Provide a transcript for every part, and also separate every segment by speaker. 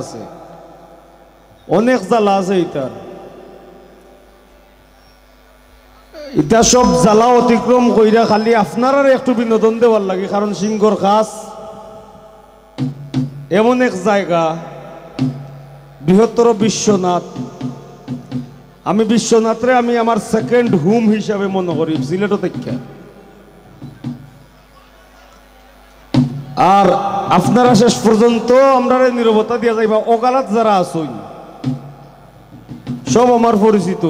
Speaker 1: আছে, অনেক জ্বালা আছে ইটার। এটা সব জ্বালা অতিক্রম কইরা খালি আপনার একটু বিনোদন দেওয়ার লাগে। কারণ সিংহর খাস এমন এক জায়গা, বৃহত্তর বিশ্বনাথ। আমি বিশ্বনাথরে আমি আমার সেকেন্ড হোম হিসাবে মনে করি সিলেটও থেকে। আর আপনারা শেষ পর্যন্ত আমরা নীরবতা দিয়া যাইবা। অকালাত যারা আসুন সব আমার পরিচিত।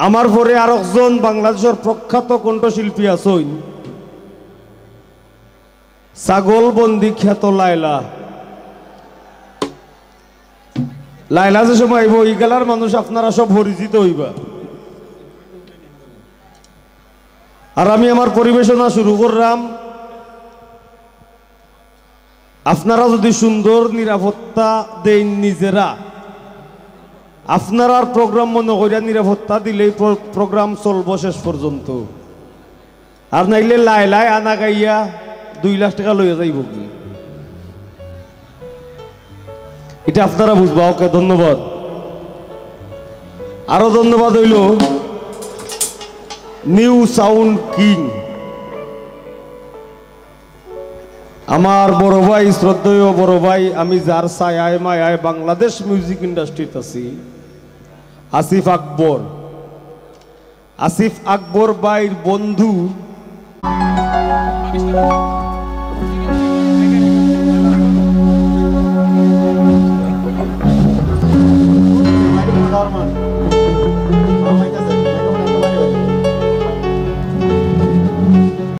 Speaker 1: আমার পরে আর একজন বাংলাদেশের প্রখ্যাত কণ্ঠশিল্পী আসুন, ছাগল বন্দি খ্যাত লাইলা। লাইলা যে সময় আইব এই গেলার মানুষ আপনারা সব পরিচিত হইবা। আর আমি আমার পরিবেশনা শুরু করলাম। আপনারা যদি সুন্দর নিরাপত্তা দেন নিজেরা, আপনারা প্রোগ্রাম মনে করিয়া নিরাপত্তা দিলেই প্রোগ্রাম চলবো শেষ পর্যন্ত। আর নাইলে লাই আনা গাইয়া 2 লাখ টাকা লইয়া যাইব কি, এটা আপনারা বুঝবা। ওকে, ধন্যবাদ। আরো ধন্যবাদ হইল নিউ সাউন্ড কিং, আমার বড় ভাই, শ্রদ্ধেয় বড় ভাই। আমি যার ছায়ায় মায়ায় বাংলাদেশ মিউজিক ইন্ডাস্ট্রিতে আছি, আসিফ আকবর। আসিফ আকবর ভাইয়ের বন্ধু